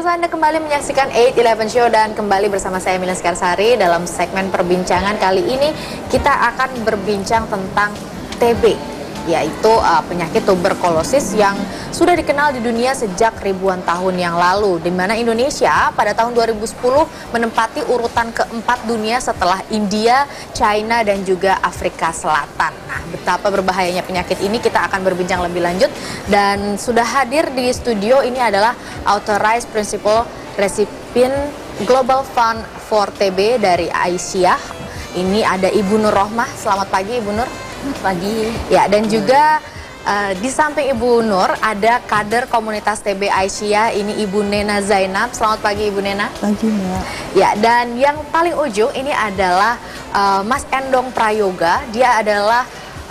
pemirsa, Anda kembali menyaksikan 8-11 Show dan kembali bersama saya Emilia Skarsari. Dalam segmen perbincangan kali ini kita akan berbincang tentang TB, yaitu penyakit tuberkulosis yang sudah dikenal di dunia sejak ribuan tahun yang lalu, di mana Indonesia pada tahun 2010 menempati urutan keempat dunia setelah India, China, dan juga Afrika Selatan. Nah, betapa berbahayanya penyakit ini kita akan berbincang lebih lanjut, dan sudah hadir di studio ini adalah Authorized Principal Recipient Global Fund for TB dari Aisyah. Ini ada Ibu Nur Rohmah. Selamat pagi Ibu Nur. Pagi. Ya, dan juga di samping Ibu Nur ada kader komunitas TB Aisyah, ini Ibu Nena Zainab. Selamat pagi Ibu Nena. Pagi Mbak. Ya, dan yang paling ujung ini adalah Mas Endong Prayoga. Dia adalah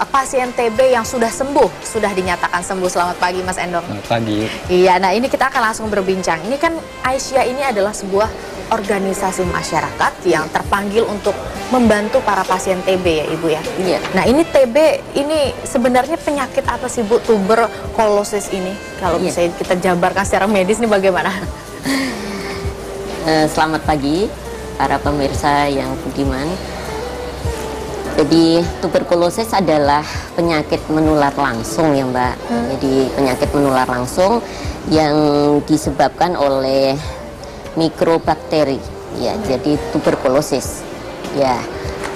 pasien TB yang sudah sembuh, sudah dinyatakan sembuh. Selamat pagi Mas Endong. Selamat pagi. Iya, nah ini kita akan langsung berbincang. Ini kan Aisyah ini adalah sebuah organisasi masyarakat yang terpanggil untuk membantu para pasien TB ya Ibu ya. Iya. Nah ini TB ini sebenarnya penyakit apa sih Bu, tuberkulosis ini? Kalau bisa kita jabarkan secara medis nih bagaimana? Selamat pagi para pemirsa yang budiman. Jadi tuberkulosis adalah penyakit menular langsung ya Mbak. Jadi penyakit menular langsung yang disebabkan oleh mikrobakteri ya. Jadi tuberkulosis ya,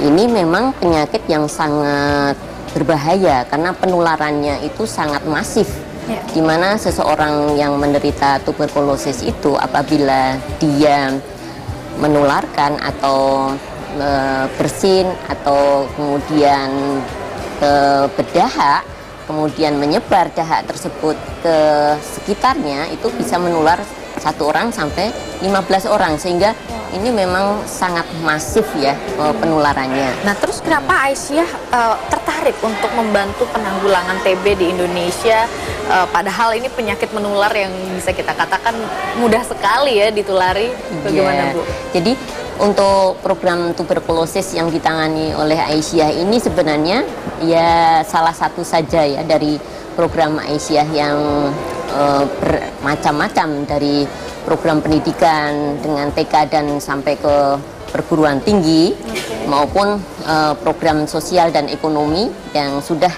ini memang penyakit yang sangat berbahaya karena penularannya itu sangat masif ya. Dimana seseorang yang menderita tuberkulosis itu apabila dia menularkan atau bersin atau kemudian berdahak, kemudian menyebar dahak tersebut ke sekitarnya, itu bisa menular 1 orang sampai 15 orang, sehingga ini memang sangat masif ya penularannya. Nah, terus kenapa Aisyah tertarik untuk membantu penanggulangan TB di Indonesia, padahal ini penyakit menular yang bisa kita katakan mudah sekali ya ditulari? Bagaimana Bu? Jadi untuk program tuberkulosis yang ditangani oleh Aisyah ini sebenarnya ya salah satu saja ya dari program Aisyah yang bermacam-macam, dari program pendidikan dengan TK dan sampai ke perguruan tinggi, maupun program sosial dan ekonomi yang sudah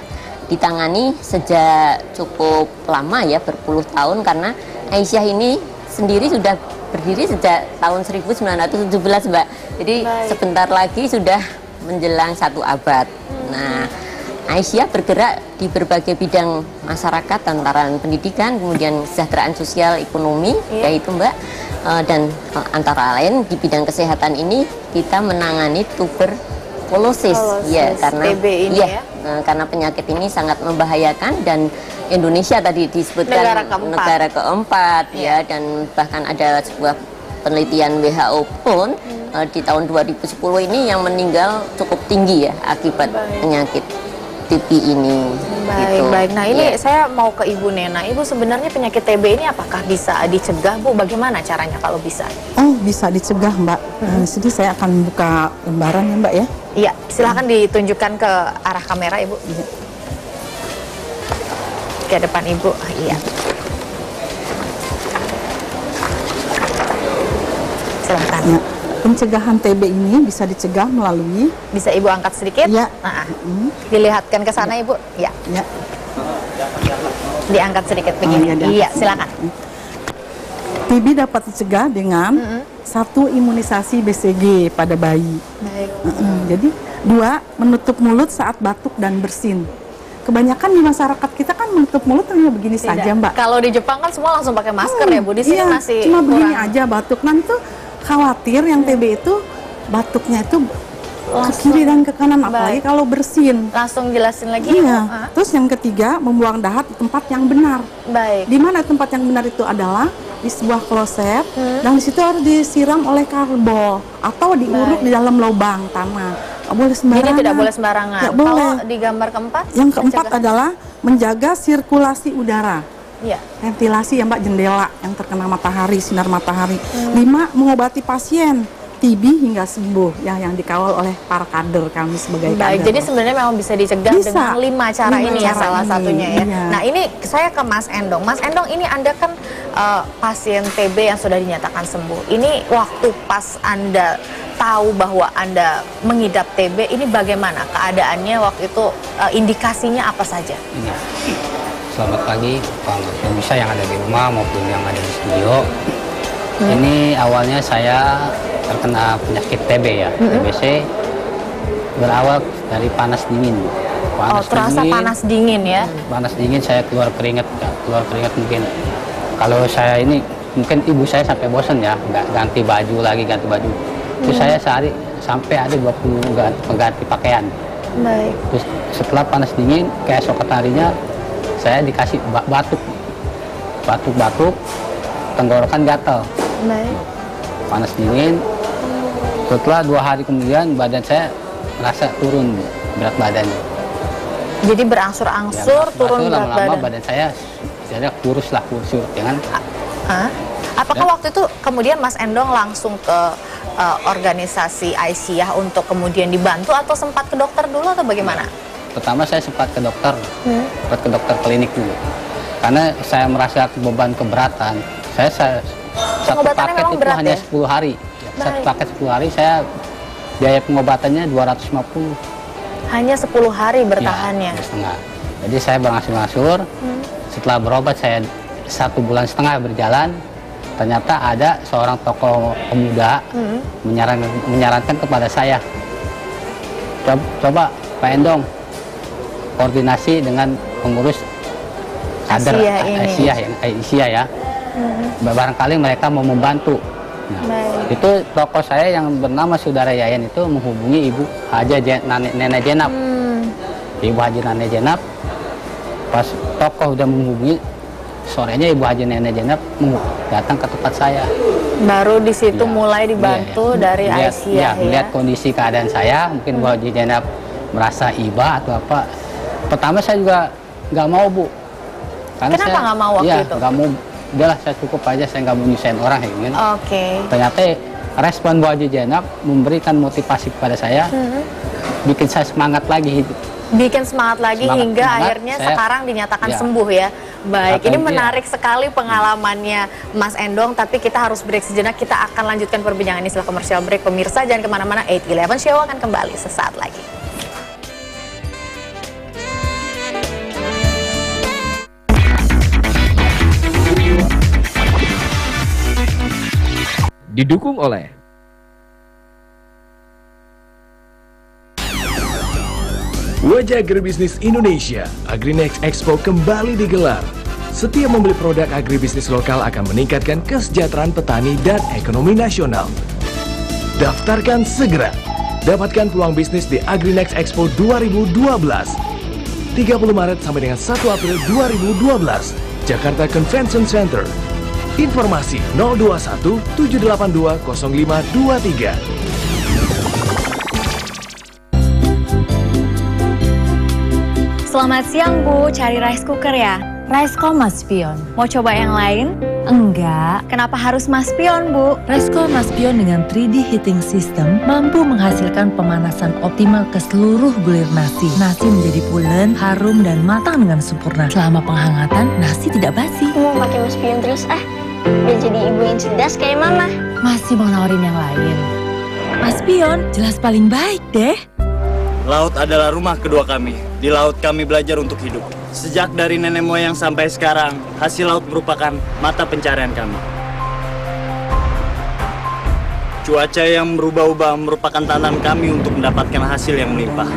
ditangani sejak cukup lama ya, berpuluh tahun, karena Aisyah ini sendiri sudah berdiri sejak tahun 1917 Mbak. Jadi sebentar lagi sudah menjelang 1 abad. Nah, Aisyah bergerak di berbagai bidang masyarakat, antara pendidikan, kemudian kesejahteraan sosial, ekonomi, yaitu Mbak, dan antara lain di bidang kesehatan ini kita menangani tuberkulosis ya, karena TB ini ya. Karena penyakit ini sangat membahayakan, dan Indonesia tadi disebutkan negara keempat ya, dan bahkan ada sebuah penelitian WHO pun di tahun 2010 ini yang meninggal cukup tinggi ya akibat penyakit TB ini. Baik. Nah ini saya mau ke Ibu Nena. Ibu, sebenarnya penyakit TB ini apakah bisa dicegah Bu? Bagaimana caranya kalau bisa? Oh, bisa dicegah Mbak. Jadi saya akan buka lembaran ya Mbak ya. Iya, silahkan ditunjukkan ke arah kamera Ibu. Ke depan Ibu. Iya. Silahkan. Ya. Pencegahan TB ini bisa dicegah melalui, bisa Ibu angkat sedikit? Ya. Nah, dilihatkan ke sana Ibu. Ya. Ya. Diangkat sedikit begini. Iya, silakan. TB dapat dicegah dengan 1, imunisasi BCG pada bayi. Baik. Jadi 2, menutup mulut saat batuk dan bersin. Kebanyakan di masyarakat kita kan menutup mulut hanya begini saja Mbak. Kalau di Jepang kan semua langsung pakai masker ya Bu. Di sini masih cuma begini aja batuk. Nanti tuh khawatir yang TB itu batuknya itu ke kiri dan ke kanan, apalagi kalau bersin. Langsung jelasin lagi. Iya. Terus yang ketiga, membuang dahak di tempat yang benar. Baik. Di mana tempat yang benar itu adalah di sebuah kloset, dan di situ harus disiram oleh karbol atau diuruk di dalam lubang tanah. Nggak boleh sembarangan. Jadi tidak boleh sembarangan. Nggak boleh. Kalau di gambar keempat? Yang keempat adalah menjaga sirkulasi udara. Ya. Ventilasi ya Mbak, jendela yang terkena matahari, sinar matahari. 5, mengobati pasien TB hingga sembuh yang dikawal oleh para kader kami sebagai Baik, kader. jadi sebenarnya memang bisa dicegah Bisa. dengan 5 cara 5 ini ya, cara salah ini, satunya ya. iya. Nah, ini saya ke Mas Endong. Mas Endong, ini Anda kan pasien TB yang sudah dinyatakan sembuh. Ini waktu pas Anda tahu bahwa Anda mengidap TB, ini bagaimana keadaannya waktu itu, indikasinya apa saja? Ini. Selamat pagi, pemirsa yang ada di rumah maupun yang ada di studio. Ini awalnya saya terkena penyakit TB ya, TBC berawal dari panas dingin. Terasa panas dingin ya? Panas dingin, saya keluar keringat mungkin. Kalau saya ini, mungkin ibu saya sampai bosan ya, nggak ganti baju lagi, Terus saya sehari sampai ada 20 ganti pakaian. Baik. Terus setelah panas dingin, keesokan harinya saya dikasih batuk, tenggorokan gatal. Baik. Panas dingin. Setelah 2 hari kemudian badan saya merasa turun berat badannya. Jadi berangsur-angsur turun berat lama-lama badan. badan saya jadi kurus, jangan. Apakah waktu itu kemudian Mas Endong langsung ke organisasi Aisyah untuk kemudian dibantu atau sempat ke dokter dulu atau bagaimana? Pertama saya sempat ke dokter, klinik dulu. Karena saya merasa beban keberatan. Saya satu Pengobatannya paket memang itu berat hanya ya? 10 hari. Satu Baik. paket 10 hari saya biaya pengobatannya 250. Hanya 10 hari bertahannya. Ya, setengah. Jadi saya berangsur-angsur. Setelah berobat saya 1,5 bulan berjalan. Ternyata ada seorang tokoh pemuda menyarankan kepada saya, coba Pak Endong koordinasi dengan pengurus kader Aisyah ya. Barangkali mereka mau membantu. Nah, itu tokoh saya yang bernama Saudara Yayan itu menghubungi Ibu Haja Nenek Jenab. Ibu Haji Nenek Jenab, pas tokoh udah menghubungi, sorenya Ibu Haji Nenek Jenab datang ke tempat saya. Baru di situ mulai dibantu dari Aisyah ya. Melihat kondisi keadaan saya, mungkin Bu Haji Jenab merasa iba atau apa. Pertama saya juga nggak mau, Bu. Karena kenapa nggak mau waktu itu? Nggak mau. Udahlah saya cukup aja, saya nggak mau nyusahin orang ya. Oke. Ternyata respon Bu Haji Jenab memberikan motivasi kepada saya, bikin saya semangat lagi. Bikin semangat lagi hingga akhirnya sekarang dinyatakan sembuh ya. Baik, ini menarik sekali pengalamannya Mas Endong, tapi kita harus break sejenak. Kita akan lanjutkan perbincangan ini setelah komersial break. Pemirsa jangan kemana-mana, 8-11 Show akan kembali sesaat lagi. Didukung oleh Wajah Agribisnis Indonesia, Agrinext Expo kembali digelar. Setiap membeli produk agribisnis lokal akan meningkatkan kesejahteraan petani dan ekonomi nasional. Daftarkan segera. Dapatkan peluang bisnis di Agrinext Expo 2012. 30 Maret sampai dengan 1 April 2012, Jakarta Convention Center. Informasi 021 782 0523. Selamat siang Bu, cari rice cooker ya? Ricecom Mas Pion. Mau coba yang lain? Enggak. Kenapa harus Mas Pion, Bu? Ricecom Mas Pion dengan 3D heating system mampu menghasilkan pemanasan optimal ke seluruh bulir nasi. Nasi menjadi pulen, harum, dan matang dengan sempurna. Selama penghangatan, nasi tidak basi. Mau pakai Mas Pion terus biar jadi ibu yang cerdas kayak Mama. Masih mau nawarin yang lain? Mas Pion, jelas paling baik deh. Laut adalah rumah kedua kami. Di laut kami belajar untuk hidup. Sejak dari nenek moyang sampai sekarang, hasil laut merupakan mata pencarian kami. Cuaca yang berubah-ubah merupakan tantangan kami untuk mendapatkan hasil yang melimpah.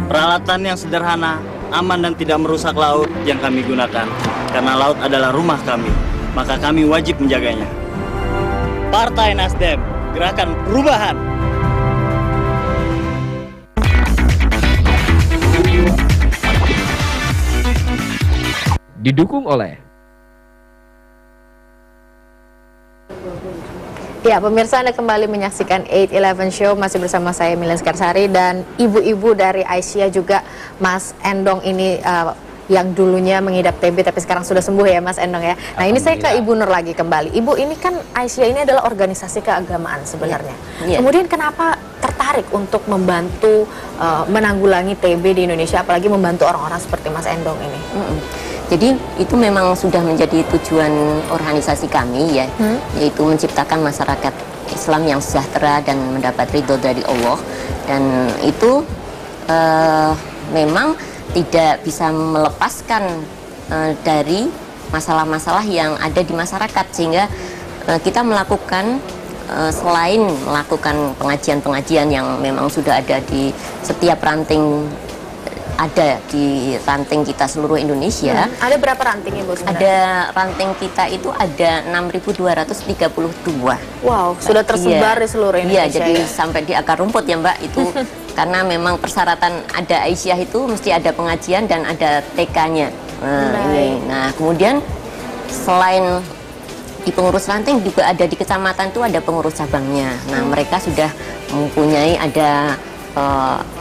Peralatan yang sederhana, aman dan tidak merusak laut yang kami gunakan. Karena laut adalah rumah kami, maka kami wajib menjaganya. Partai Nasdem, Gerakan Perubahan. Didukung oleh Ya, pemirsa, Anda kembali menyaksikan 8-11 Show, masih bersama saya Milen Skarsari dan ibu-ibu dari Aisyah juga Mas Endong ini yang dulunya mengidap TB tapi sekarang sudah sembuh ya Mas Endong ya. Nah ini saya ke Ibu Nur lagi kembali. Ibu, ini kan Aisyah ini adalah organisasi keagamaan sebenarnya. Kemudian kenapa tertarik untuk membantu menanggulangi TB di Indonesia, apalagi membantu orang-orang seperti Mas Endong ini? Jadi itu memang sudah menjadi tujuan organisasi kami ya, yaitu menciptakan masyarakat Islam yang sejahtera dan mendapat ridho dari Allah. Dan itu memang tidak bisa melepaskan dari masalah-masalah yang ada di masyarakat, sehingga kita melakukan selain melakukan pengajian-pengajian yang memang sudah ada di setiap ranting, ada di ranting kita seluruh Indonesia. Ada berapa ranting Ibu sebenarnya? Ada ranting kita itu ada 6.232. Wow, sudah tersebar di seluruh Indonesia. Iya, jadi sampai di akar rumput ya Mbak itu. Karena memang persyaratan ada Aisyah itu mesti ada pengajian dan ada TK-nya. Nah, kemudian selain di pengurus ranting juga ada di kecamatan itu ada pengurus cabangnya. Nah, mereka sudah mempunyai ada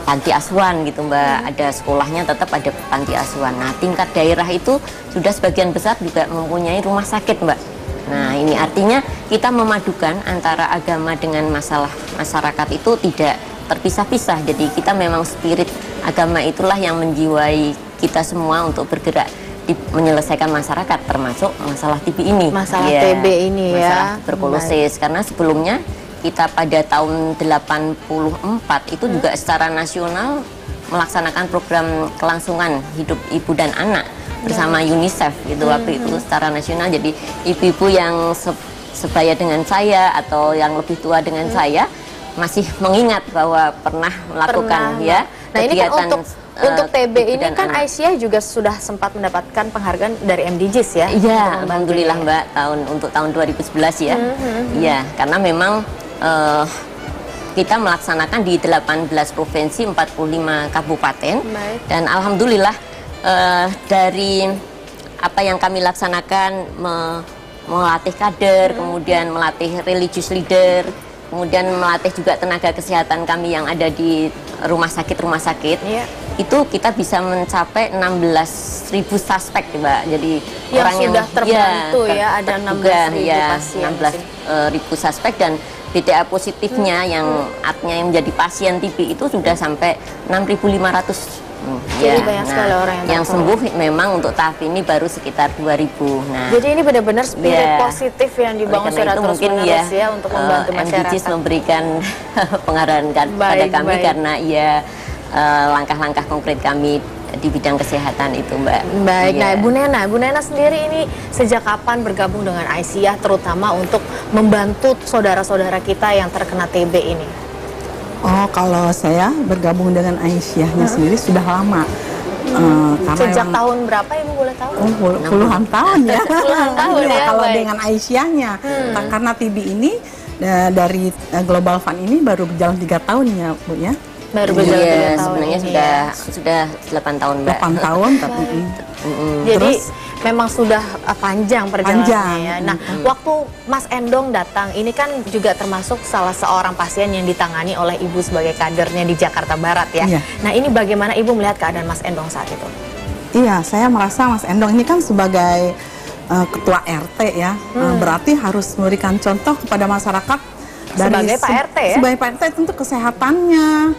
panti asuhan gitu Mbak, ada sekolahnya tetap ada panti asuhan. Nah, tingkat daerah itu sudah sebagian besar juga mempunyai rumah sakit Mbak. Nah, ini artinya kita memadukan antara agama dengan masalah masyarakat itu tidak terpisah-pisah. Jadi kita memang spirit agama itulah yang menjiwai kita semua untuk bergerak di menyelesaikan masyarakat, termasuk masalah TB ini. Masalah TB ini ya. Masalah tuberkulosis, karena sebelumnya kita pada tahun 84 itu juga secara nasional melaksanakan program kelangsungan hidup ibu dan anak bersama UNICEF gitu waktu itu secara nasional. Jadi ibu-ibu yang sebaya dengan saya atau yang lebih tua dengan saya masih mengingat bahwa pernah melakukan ya. Nah, ini kan untuk TB ini kan Aisyah juga sudah sempat mendapatkan penghargaan dari MDGs ya. Iya, alhamdulillah Mbak, untuk tahun 2011 ya. Iya, karena memang kita melaksanakan di 18 provinsi, 45 kabupaten. Dan alhamdulillah dari apa yang kami laksanakan, melatih kader, kemudian melatih religious leader, kemudian melatih juga tenaga kesehatan kami yang ada di rumah sakit itu kita bisa mencapai 16.000 suspek Mbak. Jadi yang orang sudah yang terbantu ya ada 16.000 pasien, 16.000 suspek, dan BTA positifnya yang artinya yang menjadi pasien TB itu sudah sampai 6.500. Jadi banyak sekali orang yang sembuh memang untuk tahap ini baru sekitar 2.000. Nah, jadi ini benar-benar spirit positif yang dibangun secara terus-menerus ya untuk membantu masyarakat. MDGs memberikan pengarahan kepada kami karena langkah-langkah konkret kami di bidang kesehatan itu Mbak. Baik, nah Bu Nena sendiri ini sejak kapan bergabung dengan Aisyah terutama untuk membantu saudara-saudara kita yang terkena TB ini? Oh, kalau saya bergabung dengan Aisyahnya sendiri sudah lama. Sejak tahun berapa Ibu boleh tahu? Puluhan tahun ya. Puluhan tahun ya. Kalau dengan Aisyahnya, karena TB ini dari Global Fund ini baru berjalan 3 tahun ya Bu ya. Baru berjalan 3 tahun. Sebenarnya sudah 8 tahun Mbak. 8 tahun tapi jadi memang sudah panjang perjalanannya ya. Nah, waktu Mas Endong datang, ini kan juga termasuk salah seorang pasien yang ditangani oleh Ibu sebagai kadernya di Jakarta Barat ya. Nah, ini bagaimana Ibu melihat keadaan Mas Endong saat itu? Iya, saya merasa Mas Endong ini kan sebagai ketua RT ya, berarti harus memberikan contoh kepada masyarakat. Sebagai Pak RT ya? Sebagai Pak RT tentu kesehatannya,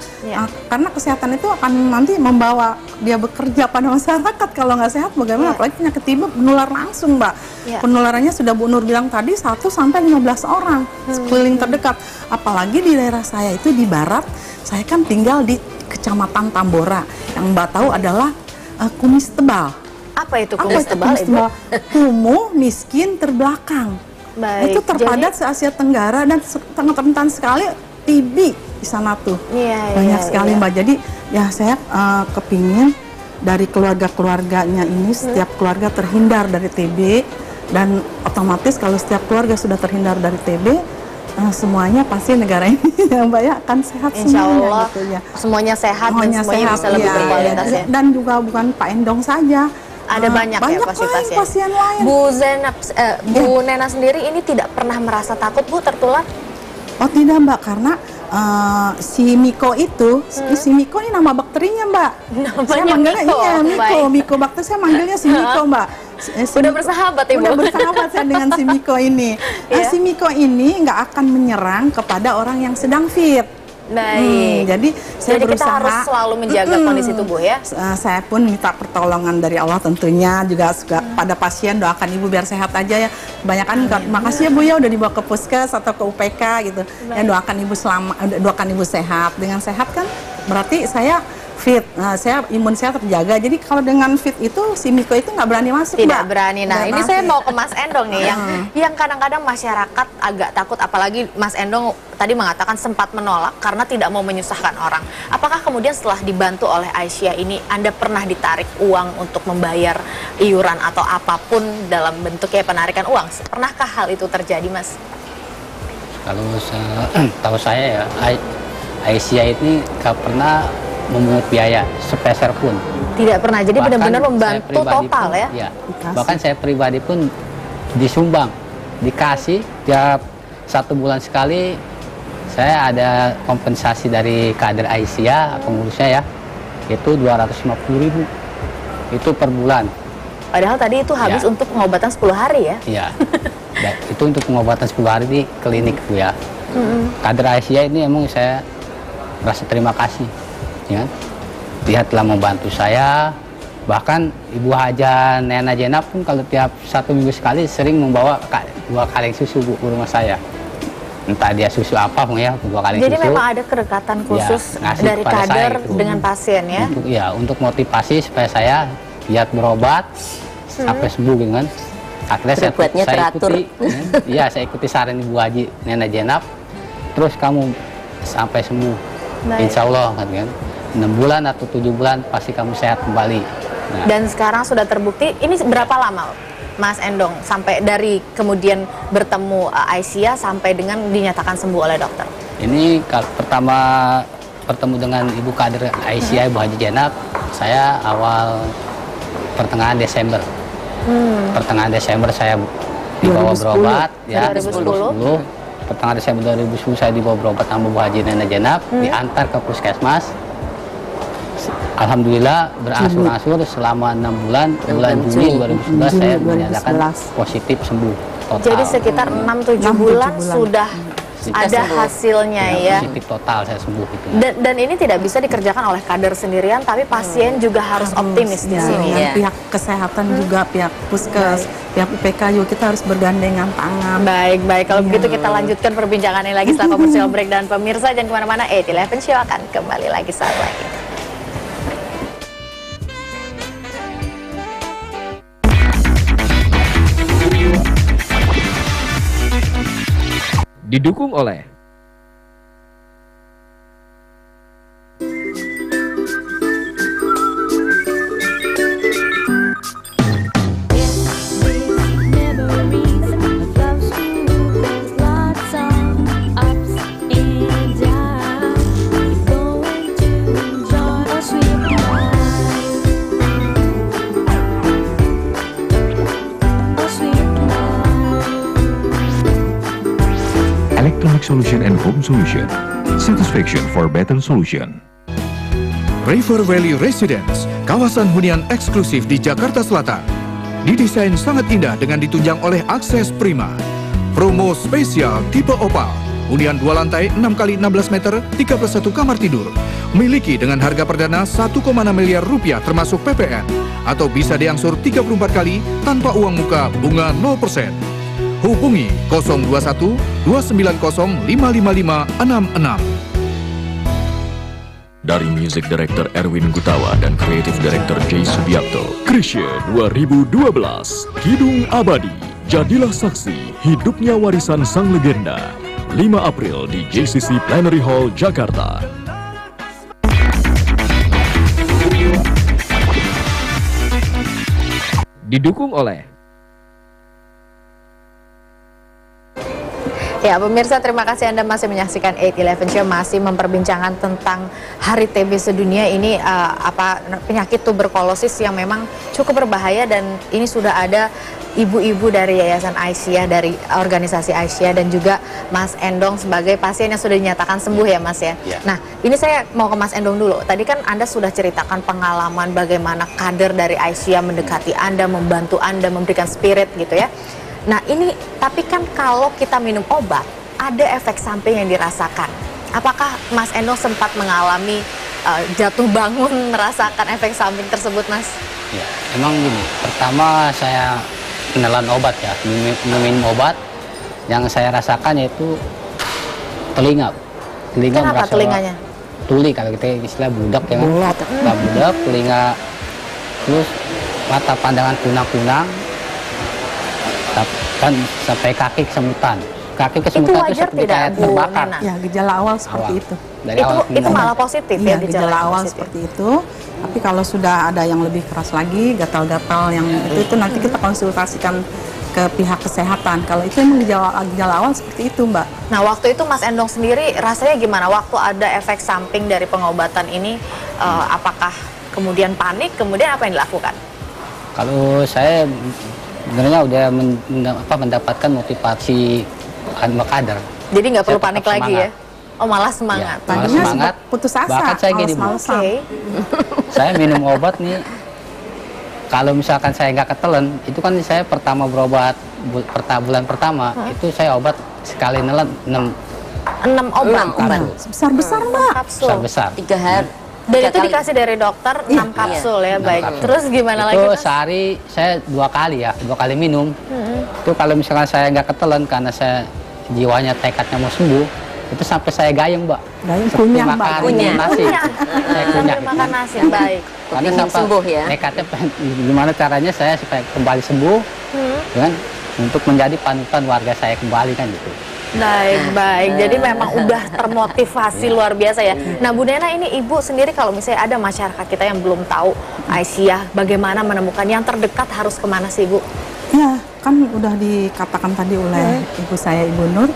karena kesehatan itu akan nanti membawa dia bekerja pada masyarakat. Kalau nggak sehat bagaimana? Apalagi penyakit TB menular langsung Mbak. Penularannya sudah Bu Nur bilang tadi 1 sampai 15 orang sekeliling terdekat. Apalagi di daerah saya itu di barat, saya kan tinggal di Kecamatan Tambora. Yang Mbak tahu adalah kumis tebal. Apa itu kumis tebal? Kumuh, miskin, terbelakang. Baik, itu terpadat se-Asia Tenggara dan sangat rentan sekali TB di sana tuh. Banyak sekali Mbak. Jadi ya saya kepingin dari keluarga-keluarganya ini setiap keluarga terhindar dari TB, dan otomatis kalau setiap keluarga sudah terhindar dari TB, semuanya pasti negara ini ya Mbak ya akan sehat Insya Allah gitu, ya. Semuanya sehat dan semuanya sehat, bisa lebih berkualitas ya. Dan juga bukan Pak Endong saja. Ada banyak ya pasien lain. Bu Nena sendiri ini tidak pernah merasa takut Bu tertular? Oh tidak Mbak, karena si Miko itu, si Miko ini nama bakterinya Mbak. Saya manggilnya Miko bakteri, saya manggilnya si Miko Mbak. Udah bersahabat Ibu? Udah bersahabat saya dengan si Miko ini. Si Miko ini nggak akan menyerang kepada orang yang sedang fit. Baik. Jadi saya berusaha, kita harus selalu menjaga kondisi tubuh ya. Saya pun minta pertolongan dari Allah tentunya, juga pada pasien doakan Ibu biar sehat aja ya. Kebanyakan makasih ya Bu ya udah dibawa ke puskes atau ke UPK gitu. Ya doakan Ibu sehat. Dengan sehat kan berarti saya fit, saya imun saya terjaga. Jadi kalau dengan fit itu si Miko itu nggak berani masuk. Tidak berani. Nah ini saya mau ke Mas Endong nih, yang kadang-kadang masyarakat agak takut, apalagi Mas Endong tadi mengatakan sempat menolak karena tidak mau menyusahkan orang. Apakah kemudian setelah dibantu oleh Aisyah ini, Anda pernah ditarik uang untuk membayar iuran atau apapun dalam bentuknya penarikan uang? Pernahkah hal itu terjadi, Mas? Kalau tahu saya ya, Aisyah ini nggak pernah memungut biaya sepeser pun. Tidak pernah, jadi benar-benar membantu total pun, ya. Bahkan saya pribadi pun disumbang, dikasih tiap 1 bulan sekali. Saya ada kompensasi dari kader Aisyah, pengurusnya ya, itu 250.000 itu per bulan. Padahal tadi itu habis untuk pengobatan 10 hari ya? Iya, itu untuk pengobatan 10 hari di klinik Bu ya. Kader Aisyah ini emang saya merasa terima kasih. Ya, dia telah membantu saya. Bahkan Ibu Haja Nena Jenab pun kalau tiap 1 minggu sekali sering membawa 2 kaleng susu Bu ke rumah saya. Entah dia susu apa pun ya, 2 kaleng Jadi susu. memang ada kedekatan khusus dari kader dengan pasien ya? Untuk motivasi supaya saya giat berobat sampai sembuh gitu kan. Akhirnya saya ikuti, saya ikuti saran Ibu Haji Nena Jenab. Terus kamu sampai sembuh, insya Allah kan. 6 bulan atau 7 bulan pasti kamu sehat kembali. Nah. Dan sekarang sudah terbukti. Ini berapa lama Mas Endong sampai dari kemudian bertemu Aisyah sampai dengan dinyatakan sembuh oleh dokter? Ini pertama bertemu dengan Ibu Kader Aisyah, Ibu Haji Jenab, saya awal pertengahan Desember. Pertengahan Desember saya dibawa berobat ya, 2010. Pertengahan Desember 2010 saya dibawa berobat sama Bu Haji Nena Jenab, diantar ke puskesmas. Alhamdulillah berangsur-angsur selama 6 bulan, bulan Juni 2011 saya dinyatakan positif sembuh total. Jadi sekitar 6-7 bulan sudah ada hasilnya ya. Positif total saya sembuh gitu. Dan ini tidak bisa dikerjakan oleh kader sendirian, tapi pasien juga harus optimis di sini. Pihak kesehatan juga, pihak puskes, pihak UPK juga kita harus bergandengan tangan. Baik. Kalau begitu kita lanjutkan perbincangannya lagi setelah commercial break. Dan pemirsa jangan kemana-mana, 8-11 Show akan kembali lagi saat lagi. Didukung oleh Electronic Solution and Home Solution. Satisfaction for better solution. River Valley Residence, kawasan hunian eksklusif di Jakarta Selatan. Didesain sangat indah dengan ditunjang oleh akses prima. Promo spesial tipe opal. Hunian 2 lantai 6 x 16 meter, 31 kamar tidur. Miliki dengan harga perdana 1,6 miliar rupiah termasuk PPN. Atau bisa diangsur 34 kali tanpa uang muka bunga 0%. Hubungi 021 290 55566. Dari Music Director Erwin Gutawa dan Creative Director Jay Subiakto, Krisye 2012, Kidung Abadi, jadilah saksi hidupnya warisan sang legenda. 5 April di JCC Plenary Hall, Jakarta. Didukung oleh Ya, pemirsa, terima kasih Anda masih menyaksikan 8-11 Show, masih memperbincangkan tentang Hari TB Sedunia ini, penyakit tuberkulosis yang memang cukup berbahaya, dan ini sudah ada ibu-ibu dari Yayasan Aisyah, dari organisasi Aisyah, dan juga Mas Endong sebagai pasien yang sudah dinyatakan sembuh ya Mas ya. Nah, ini saya mau ke Mas Endong dulu. Tadi kan Anda sudah ceritakan pengalaman bagaimana kader dari Aisyah mendekati Anda, membantu Anda, memberikan spirit gitu ya. Nah ini, tapi kan kalau kita minum obat, ada efek samping yang dirasakan. Apakah Mas Endong sempat mengalami jatuh bangun, merasakan efek samping tersebut, Mas? Ya, emang gini, pertama saya kenalan obat ya, minum obat, yang saya rasakan yaitu telinga. Kenapa telinganya? Tuli, kalau kita istilah budak ya kan? Budak, telinga, terus mata pandangan kunang-kunang, kan sampai kaki kesemutan. Kaki kesemutan itu seperti kayak terbakar. Ya, gejala awal seperti itu. Itu malah positif ya, gejala awal seperti itu. Tapi kalau sudah ada yang lebih keras lagi, gatal-gatal yang itu nanti kita konsultasikan ke pihak kesehatan. Kalau itu memang gejala awal seperti itu, Mbak. Nah, waktu itu Mas Endong sendiri rasanya gimana? Waktu ada efek samping dari pengobatan ini, apakah kemudian panik? Kemudian apa yang dilakukan? Kalau saya sebenarnya udah mendapatkan motivasi kader. Jadi nggak perlu panik lagi ya? Oh, malah semangat. Ya, malah semangat. Putus asa. Bahkan saya gini, saya minum obat nih. Kalau misalkan saya nggak ketelen, itu kan saya pertama berobat bulan pertama, itu saya obat sekali nelan 6 obat. Besar-besar, Mbak. Besar-besar. 3 hari. Dan itu dikasih dari dokter 6 kapsul ya, baik. Kapsul. Terus gimana lagi? Itu Mas? sehari saya 2 kali minum. Itu kalau misalkan saya nggak ketelan karena saya jiwanya tekadnya mau sembuh, itu sampai saya gayeng, Mbak. Gayeng, kunyah, Mbak. Kunyah nasi. Saya kunyah. Makan nasi, baik. Karena sampai sembuh ya. tekadnya gimana caranya saya supaya kembali sembuh, kan, untuk menjadi panutan warga saya kembali kan gitu. Baik. Jadi memang udah termotivasi luar biasa ya. Nah, Bu Nena, ini Ibu sendiri kalau misalnya ada masyarakat kita yang belum tahu Aisyah, bagaimana menemukan yang terdekat, harus kemana sih, Bu? Ya, kan udah dikatakan tadi oleh ibu saya, Ibu Nur,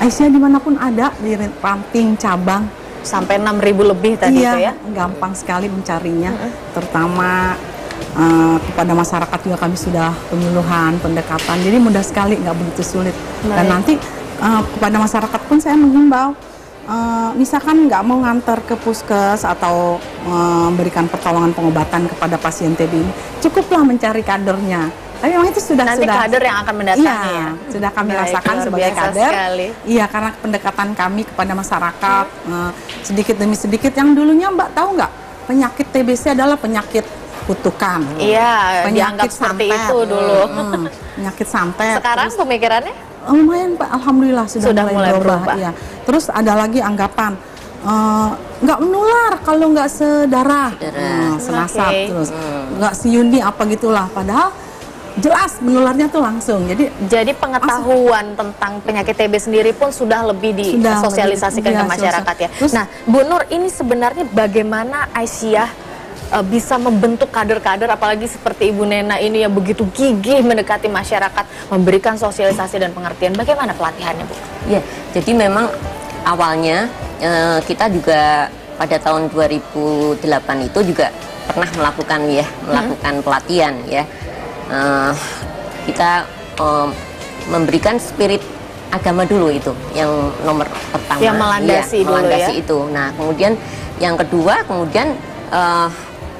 Aisyah dimanapun ada, di ranting, cabang. Sampai 6.000 lebih tadi itu ya? Gampang sekali mencarinya, terutama kepada masyarakat juga kami sudah penyuluhan, pendekatan, jadi mudah sekali, nggak begitu sulit. Dan nanti kepada masyarakat pun saya menghimbau, misalkan nggak mau ngantar ke puskes atau memberikan pertolongan pengobatan kepada pasien TB ini, cukuplah mencari kadernya. Tapi memang itu sudah kader yang akan mendatangi ya? Sudah kami rasakan sebagai kader. Iya, karena pendekatan kami kepada masyarakat sedikit demi sedikit. Yang dulunya Mbak tahu nggak, penyakit TBC adalah penyakit kutukan. Iya, dianggap seperti itu dulu. Penyakit santet. Sekarang pemikirannya? Lumayan, Pak. Alhamdulillah sudah mulai berubah. Iya. Terus ada lagi anggapan nggak menular kalau nggak sedarah, senasab, terus nggak siundi apa gitulah. Padahal jelas menularnya tuh langsung. Jadi pengetahuan tentang penyakit TB sendiri pun sudah lebih disosialisasikan ke masyarakat ya. Terus, nah, Bu Nur, ini sebenarnya bagaimana Aisyah bisa membentuk kader-kader, apalagi seperti Ibu Nena ini yang begitu gigih mendekati masyarakat, memberikan sosialisasi dan pengertian. Bagaimana pelatihannya, Bu? Ya, jadi memang awalnya kita juga pada tahun 2008 itu juga pernah melakukan pelatihan ya. Kita memberikan spirit agama dulu, itu yang nomor pertama, yang melandasi dulu ya. Itu. Nah, kemudian yang kedua,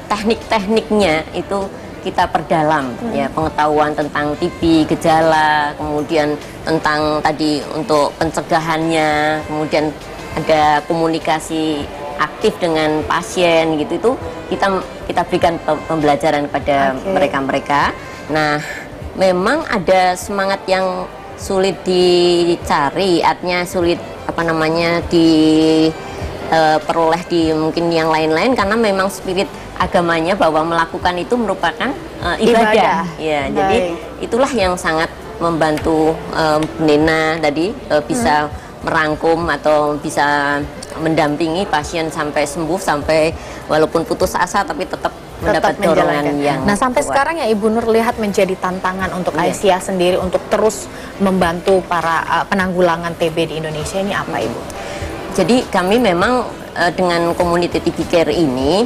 teknik-tekniknya itu kita perdalam ya, pengetahuan tentang TB, gejala, kemudian tentang tadi untuk pencegahannya, kemudian ada komunikasi aktif dengan pasien gitu, itu kita berikan pembelajaran kepada mereka-mereka. Nah, memang ada semangat yang sulit dicari, artinya sulit diperoleh di mungkin yang lain-lain, karena memang spirit agamanya bahwa melakukan itu merupakan ibadah. Ya, jadi itulah yang sangat membantu Nena tadi bisa merangkum atau bisa mendampingi pasien sampai sembuh, sampai walaupun putus asa tapi tetap mendapat dorongan yang Nah, sampai kuat. sekarang ya Ibu Nur lihat menjadi tantangan untuk Aisyah sendiri untuk terus membantu para penanggulangan TB di Indonesia ini apa, Ibu? Jadi kami memang dengan community TB care ini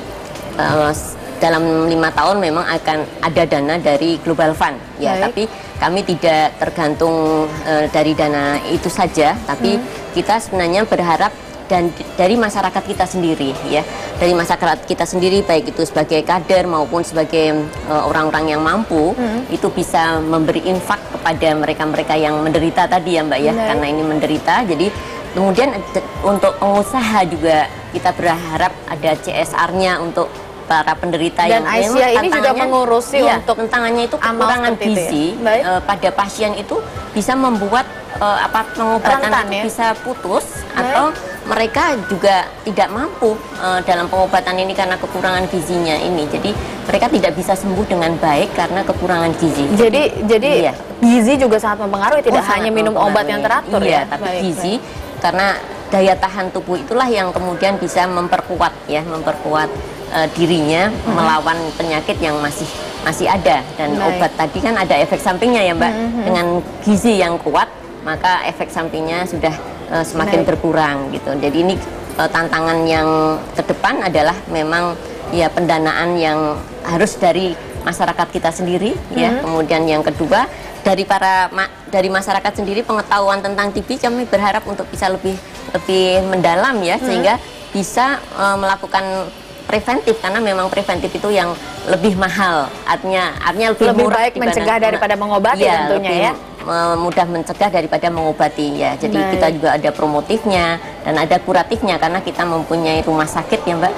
dalam 5 tahun memang akan ada dana dari Global Fund ya. Tapi kami tidak tergantung dari dana itu saja, tapi kita sebenarnya berharap dan dari masyarakat kita sendiri ya, dari masyarakat kita sendiri baik itu sebagai kader maupun sebagai orang-orang yang mampu itu bisa memberi infak kepada mereka-mereka yang menderita tadi ya Mbak ya, karena ini menderita. Jadi kemudian untuk pengusaha juga kita berharap ada CSR-nya untuk para penderita dan yang Aisyah ini juga mengurusi untuk tantangannya itu kekurangan gizi pada pasien itu bisa membuat pengobatan rentan, itu bisa putus atau mereka juga tidak mampu dalam pengobatan ini karena kekurangan gizinya ini. Jadi mereka tidak bisa sembuh dengan baik karena kekurangan gizi. Jadi gizi juga sangat mempengaruhi, tidak hanya minum obat yang teratur ya. Tapi gizi karena daya tahan tubuh itulah yang kemudian bisa memperkuat dirinya melawan penyakit yang masih ada. Dan obat tadi kan ada efek sampingnya ya Mbak. Dengan gizi yang kuat maka efek sampingnya sudah semakin berkurang gitu. Jadi ini tantangan yang ke depan adalah memang ya pendanaan yang harus dari masyarakat kita sendiri ya. Kemudian yang kedua dari masyarakat sendiri pengetahuan tentang TB kami berharap untuk bisa lebih mendalam ya, sehingga bisa melakukan preventif, karena memang preventif itu yang lebih mahal, artinya lebih murah, baik mencegah daripada mengobati tentunya ya. Mudah mencegah daripada mengobati ya. Jadi kita juga ada promotifnya dan ada kuratifnya karena kita mempunyai rumah sakit ya Mbak.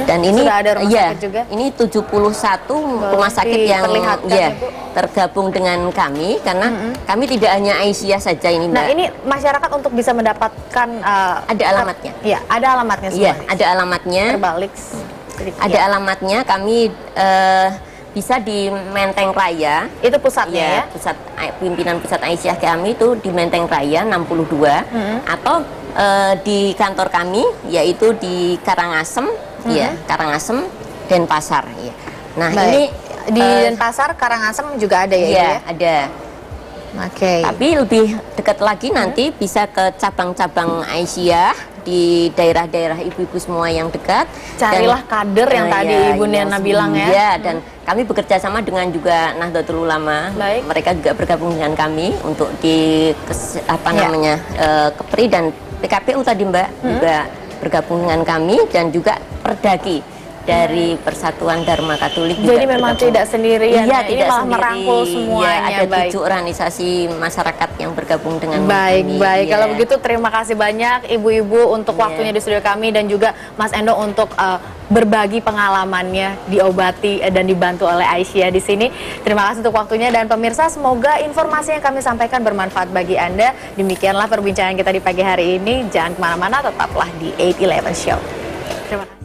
Dan ini sudah ada rumah sakit juga. Ini 71 rumah sakit yang tergabung dengan kami karena kami tidak hanya Aisyah saja ini Mbak. Nah, ini masyarakat untuk bisa mendapatkan ada alamatnya. Iya, ada alamatnya semua. Iya, ada alamatnya. Terbalik. Ada alamatnya, kami bisa di Menteng Raya. Itu pusatnya ya? Pimpinan pusat Aisyah kami itu di Menteng Raya 62 atau di kantor kami yaitu di Karangasem ya, Karangasem Denpasar ya. Nah, ini di Denpasar, Karangasem juga ada ya? Iya, ada. Oke. Tapi lebih dekat lagi nanti bisa ke cabang-cabang Aisyah di daerah-daerah ibu-ibu semua yang dekat. Carilah kader yang tadi Ibu Niana bilang ya. Iya, dan kami bekerja sama dengan juga Nahdlatul Ulama. Mereka juga bergabung dengan kami untuk di Kepri dan PKPU tadi Mbak juga bergabung dengan kami, dan juga Perdaki dari Persatuan Dharma Katolik. Jadi memang tidak sendirian. Iya, ini tidak malah sendiri. merangkul semuanya. Ya, ada 7 organisasi masyarakat yang bergabung dengan Baik. Kalau begitu terima kasih banyak ibu-ibu untuk waktunya di studio kami, dan juga Mas Endo untuk berbagi pengalamannya diobati dan dibantu oleh Aisyah di sini. Terima kasih untuk waktunya, dan pemirsa, semoga informasi yang kami sampaikan bermanfaat bagi Anda. Demikianlah perbincangan kita di pagi hari ini. Jangan kemana-mana, tetaplah di 8-11 Show. Terima kasih.